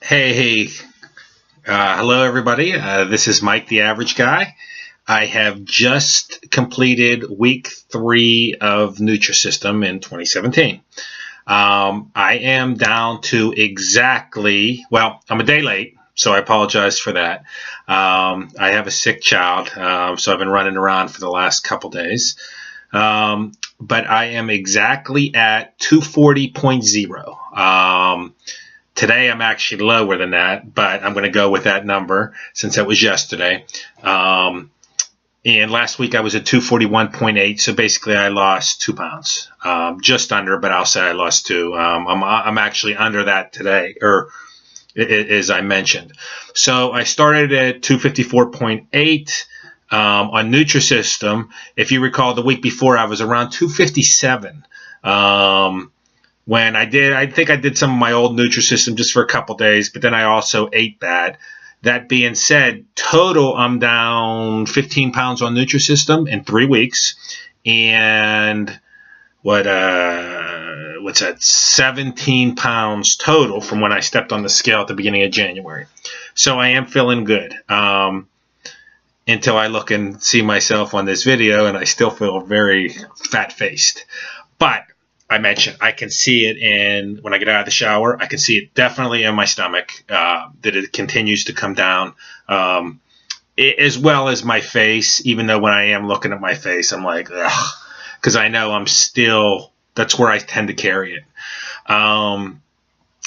Hey, hello everybody. This is Mike, the Average Guy. I have just completed week 3 of Nutrisystem in 2017. I am down to exactly, well, I'm a day late, so I apologize for that. I have a sick child, so I've been running around for the last couple days. But I am exactly at 240.0. Today I'm actually lower than that, but I'm going to go with that number since it was yesterday. And last week I was at 241.8, so basically I lost 2 pounds, just under, but I'll say I lost 2. I'm actually under that today, or as I mentioned. So I started at 254.8 on Nutrisystem. If you recall, the week before I was around 257. When I think I did some of my old Nutrisystem just for a couple days, but then I also ate bad. That being said, total I'm down 15 pounds on Nutrisystem in 3 weeks, and what's that? 17 pounds total from when I stepped on the scale at the beginning of January. So I am feeling good. Until I look and see myself on this video, and I still feel very fat-faced. But I mentioned I can see it when I get out of the shower. I can see it definitely in my stomach, that it continues to come down, as well as my face, even though when I am looking at my face, I'm like, ugh, because I know that's where I tend to carry it.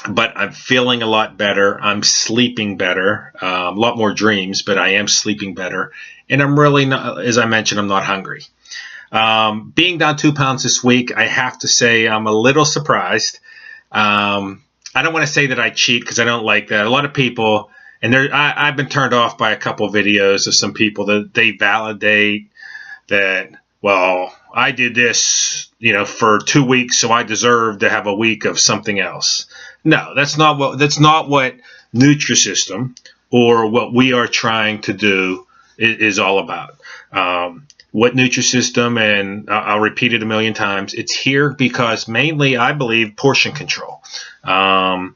But I'm feeling a lot better. I'm sleeping better, a lot more dreams, but I am sleeping better. And I'm really not, as I mentioned, I'm not hungry. Being down 2 pounds this week, I have to say I'm a little surprised. I don't want to say that I cheat because I don't like that. A lot of people, and I've been turned off by a couple of videos of some people that they validate that, well, I did this, for 2 weeks, so I deserve to have a week of something else. No, that's not what Nutrisystem or what we are trying to do is all about. What Nutrisystem, and I'll repeat it a million times, it's here because mainly I believe portion control. The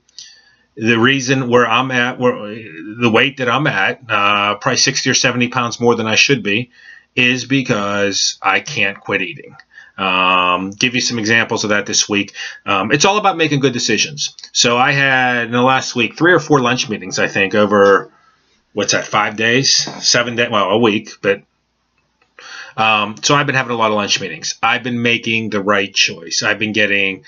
reason where I'm at, the weight that I'm at, probably 60 or 70 pounds more than I should be, is because I can't quit eating. Give you some examples of that this week. It's all about making good decisions. So I had in the last week 3 or 4 lunch meetings, I think, over 5 days, 7 days, well, a week, but so I've been having a lot of lunch meetings. I've been making the right choice. I've been getting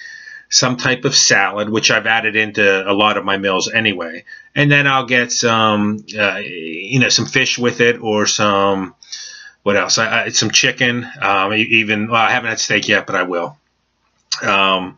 some type of salad, which I've added into a lot of my meals anyway. And then I'll get some, some fish with it, or some, what else? Some chicken. I haven't had steak yet, but I will. I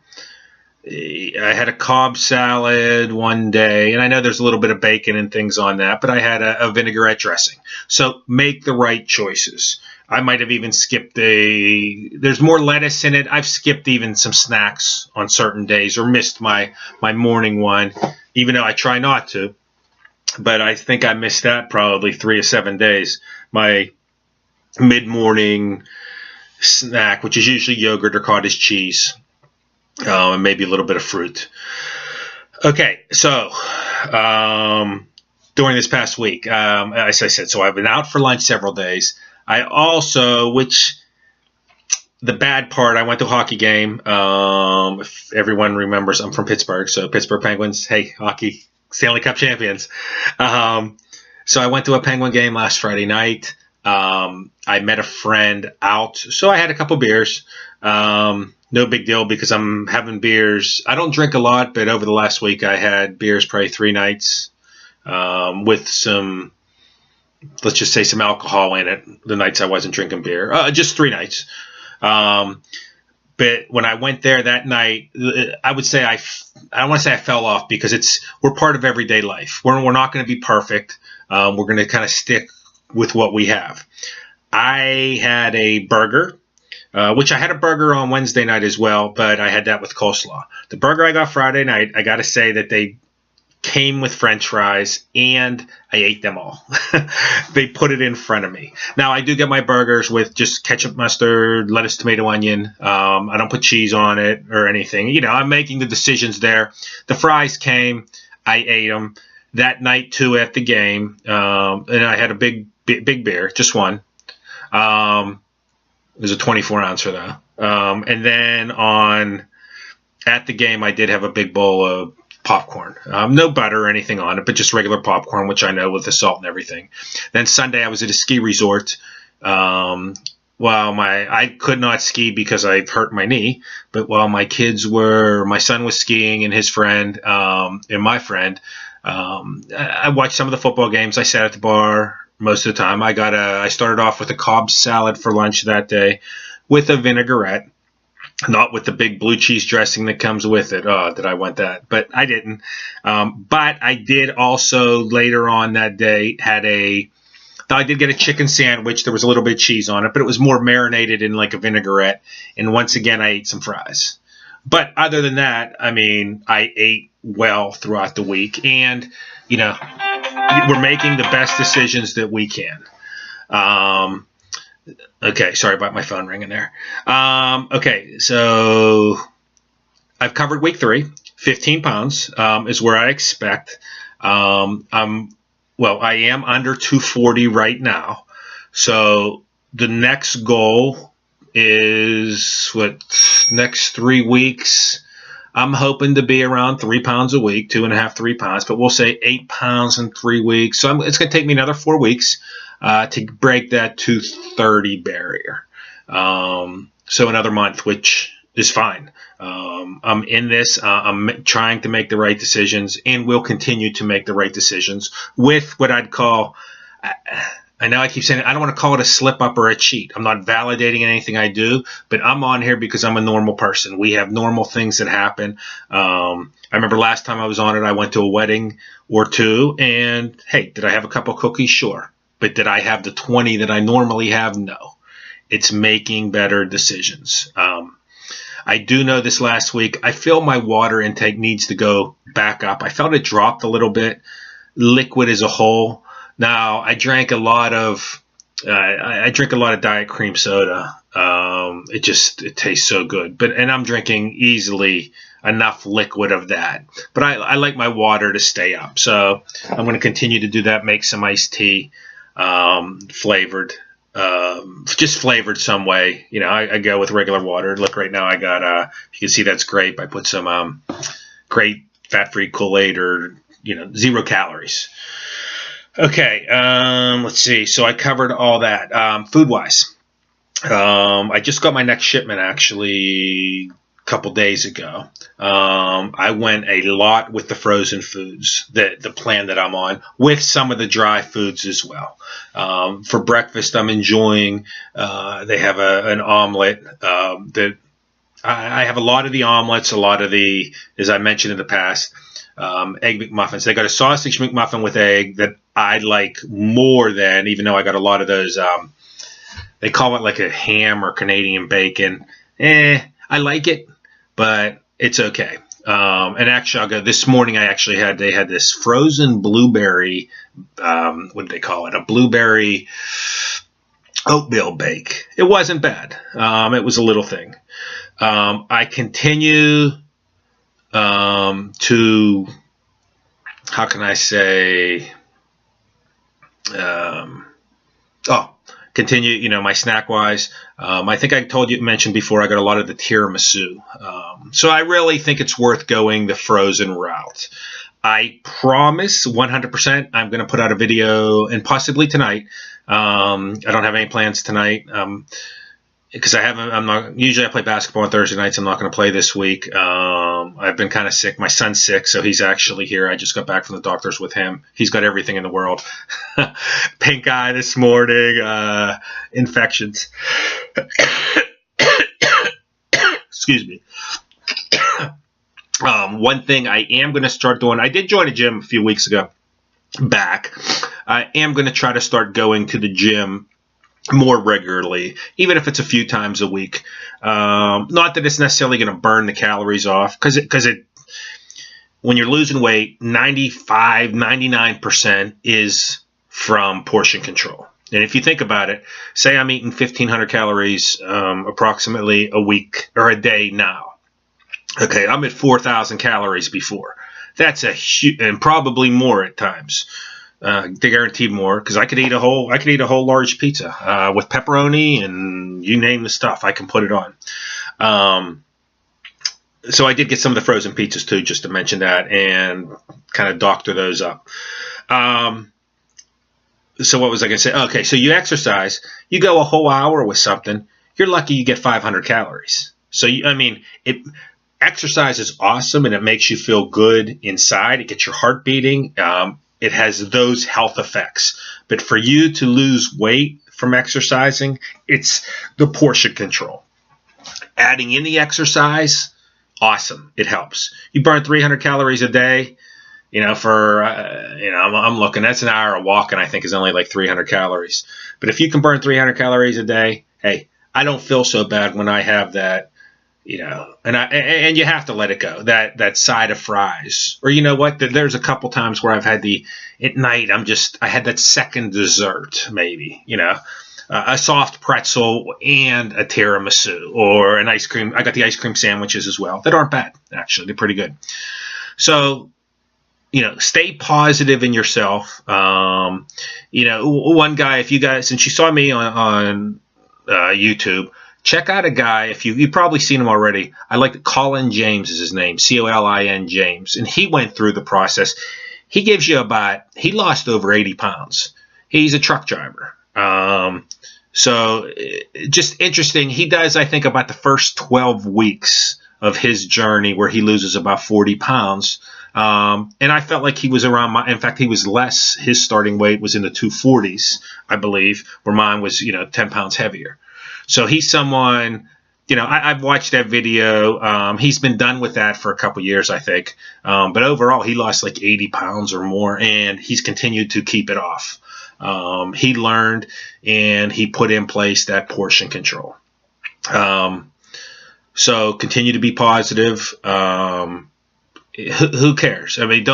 had a Cobb salad one day, and I know there's a little bit of bacon and things on that, but I had a vinaigrette dressing. So make the right choices. I might have even skipped there's more lettuce in it. I've skipped even some snacks on certain days, or missed my morning one, even though I try not to. But I think I missed that probably 3 or 7 days. My mid-morning snack, which is usually yogurt or cottage cheese, and maybe a little bit of fruit. Okay, so during this past week, as I said, so I've been out for lunch several days. I also, the bad part, I went to a hockey game. If everyone remembers, I'm from Pittsburgh, so Pittsburgh Penguins, hey, hockey, Stanley Cup champions. So I went to a Penguin game last Friday night. I met a friend out, so I had a couple beers. No big deal because I'm having beers. I don't drink a lot, but over the last week I had beers probably 3 nights, with some, let's just say, some alcohol in it. The nights I wasn't drinking beer, just 3 nights. But when I went there that night, I would say I don't want to say I fell off, because we're part of everyday life. We're not going to be perfect. We're going to kind of stick with what we have. I had a burger, which I had a burger on Wednesday night as well, but I had that with coleslaw. The burger I got Friday night, I got to say that they came with French fries, and I ate them all. They put it in front of me. Now, I do get my burgers with just ketchup, mustard, lettuce, tomato, onion. I don't put cheese on it or anything. I'm making the decisions there. The fries came. I ate them that night too at the game, and I had a big beer, just one. It was a 24-ouncer though. And then at the game, I did have a big bowl of popcorn. No butter or anything on it, but just regular popcorn, which I know with the salt and everything. Then Sunday, I was at a ski resort. I could not ski because I hurt my knee, but while my son was skiing and his friend, and my friend, I watched some of the football games. I sat at the bar most of the time. I started off with a Cobb salad for lunch that day with a vinaigrette, not with the big blue cheese dressing that comes with it. Oh, did I want that? But I didn't. But I did also later on that day I did get a chicken sandwich. There was a little bit of cheese on it, but it was more marinated in like a vinaigrette. And once again, I ate some fries. But other than that, I mean, I ate well throughout the week. And, we're making the best decisions that we can. Okay, sorry about my phone ringing there. Okay, so I've covered week 3. 15 pounds is where I expect. I am under 240 right now. So the next goal is next 3 weeks. I'm hoping to be around 3 pounds a week, 2.5, 3 pounds, but we'll say 8 pounds in 3 weeks. So it's going to take me another 4 weeks to break that 230 barrier. So another month, which is fine. I'm in this. I'm trying to make the right decisions, and will continue to make the right decisions with what I'd call. I know I keep saying it, I don't want to call it a slip up or a cheat. I'm not validating anything I do, but I'm on here because I'm a normal person. We have normal things that happen. I remember last time I was on it, I went to a wedding or two, and hey, did I have a couple cookies? Sure. But did I have the 20 that I normally have? No. It's making better decisions. I do know this last week, I feel my water intake needs to go back up. I felt it dropped a little bit, liquid as a whole. Now, I drank a lot of diet cream soda. It tastes so good. And I'm drinking easily enough liquid of that. But I like my water to stay up. So I'm going to continue to do that, make some iced tea, flavored, just flavored some way. I go with regular water. Look, right now I got, you can see that's grape. I put some grape fat-free Kool-Aid or, 0 calories. Okay, let's see. So I covered all that. Food-wise, I just got my next shipment actually a couple days ago. I went a lot with the frozen foods, the plan that I'm on, with some of the dry foods as well. For breakfast, I'm enjoying. They have an omelet that I have a lot of the omelets, a lot of the, as I mentioned in the past. Egg McMuffins. They got a sausage McMuffin with egg that I like more than, even though I got a lot of those, they call it like a ham or Canadian bacon. I like it, but it's okay. And actually, I'll go, this morning they had this frozen blueberry, what did they call it? A blueberry oatmeal bake. It wasn't bad. It was a little thing. I continue to, how can I say, continue, my snack wise. I think I mentioned before, I got a lot of the tiramisu. So I really think it's worth going the frozen route. I promise 100% I'm going to put out a video, and possibly tonight. I don't have any plans tonight. Because usually I play basketball on Thursday nights. I'm not going to play this week. I've been kind of sick. My son's sick, so he's actually here. I just got back from the doctors with him. He's got everything in the world. Pink eye this morning, infections. Excuse me. One thing I am going to start doing, I did join a gym a few weeks ago back. I am going to try to start going to the gym more regularly, even if it's a few times a week. Not that it's necessarily going to burn the calories off, because when you're losing weight, 95, 99% is from portion control. And if you think about it, say I'm eating 1,500 calories approximately a week or a day now. Okay, I'm at 4,000 calories before. That's a huge, and probably more at times. They guaranteed more because I could eat a whole large pizza with pepperoni and you name the stuff. I can put it on. So I did get some of the frozen pizzas too, just to mention that, and kind of doctor those up. So what was I going to say? Okay, so you exercise, you go a whole hour with something, you're lucky you get 500 calories. So, exercise is awesome and it makes you feel good inside. It gets your heart beating. It has those health effects. But for you to lose weight from exercising, it's the portion control. Adding in the exercise, awesome. It helps. You burn 300 calories a day. I'm looking, that's an hour of walking, I think is only like 300 calories. But if you can burn 300 calories a day, hey, I don't feel so bad when I have that, and you have to let it go, that side of fries. Or you know what, there's a couple times where I've had at night, I had that second dessert, maybe, a soft pretzel and a tiramisu or an ice cream. I got the ice cream sandwiches as well that aren't bad, actually. They're pretty good. So, stay positive in yourself. One guy, since you saw me on YouTube, check out a guy, you've probably seen him already. I like Colin James is his name, Colin James. And he went through the process. He lost over 80 pounds. He's a truck driver. So just interesting. He does, I think, about the first 12 weeks of his journey where he loses about 40 pounds. And I felt like he was around in fact, he was less. His starting weight was in the 240s, I believe, where mine was, 10 pounds heavier. So he's someone, I've watched that video. He's been done with that for a couple years, I think. But overall, he lost like 80 pounds or more, and he's continued to keep it off. He learned and he put in place that portion control. So continue to be positive. Who cares? I mean,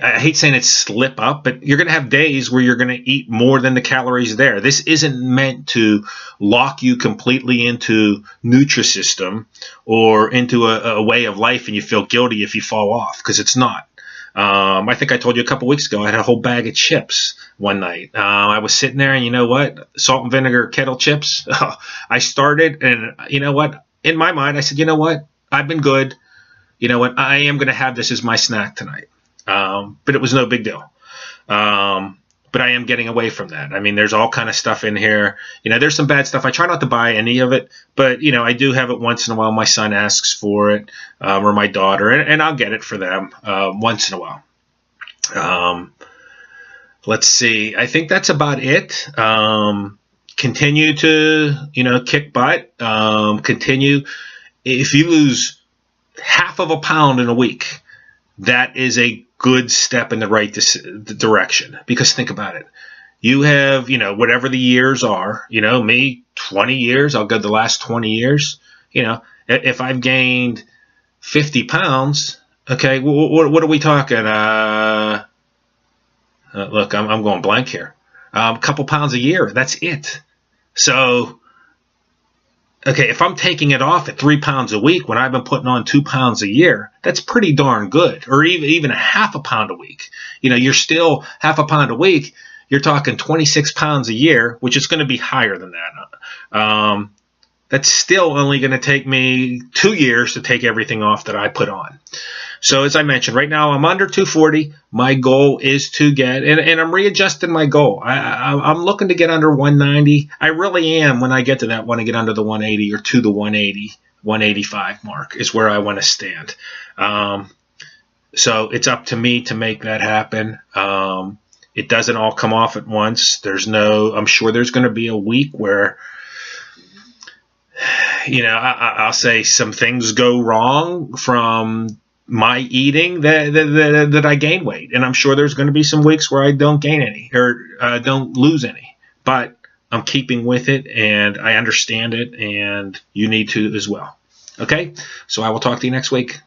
I hate saying it, slip up, but you're going to have days where you're going to eat more than the calories there. This isn't meant to lock you completely into Nutrisystem or into a way of life and you feel guilty if you fall off, because it's not. I think I told you a couple weeks ago I had a whole bag of chips one night. I was sitting there and you know what? Salt and vinegar kettle chips. I started and you know what? In my mind, I said, you know what? I've been good. You know what? I am going to have this as my snack tonight. But it was no big deal. But I am getting away from that. I mean, there's all kind of stuff in here. There's some bad stuff. I try not to buy any of it, but I do have it once in a while. My son asks for it, or my daughter, and I'll get it for them once in a while. Let's see. I think that's about it. Continue to, kick butt. Continue. If you lose half of a pound in a week, that is a good step in the right direction. Because think about it. You have, whatever the years are, me, 20 years, I'll go the last 20 years. If I've gained 50 pounds, okay, what are we talking? Look, I'm going blank here. A couple pounds a year, that's it. So, okay, if I'm taking it off at 3 pounds a week when I've been putting on 2 pounds a year, that's pretty darn good. Or even a half a pound a week. You're still half a pound a week. You're talking 26 pounds a year, which is going to be higher than that. That's still only going to take me 2 years to take everything off that I put on. So as I mentioned, right now I'm under 240. My goal is to get, and I'm readjusting my goal. I'm looking to get under 190. I really am. When I get to that, want to get under the 180 or to the 180, 185 mark is where I want to stand. So it's up to me to make that happen. It doesn't all come off at once. I'm sure there's going to be a week where, I'll say some things go wrong from my eating that I gain weight. And I'm sure there's going to be some weeks where I don't gain any or don't lose any. But I'm keeping with it and I understand it, and you need to as well. Okay? So I will talk to you next week.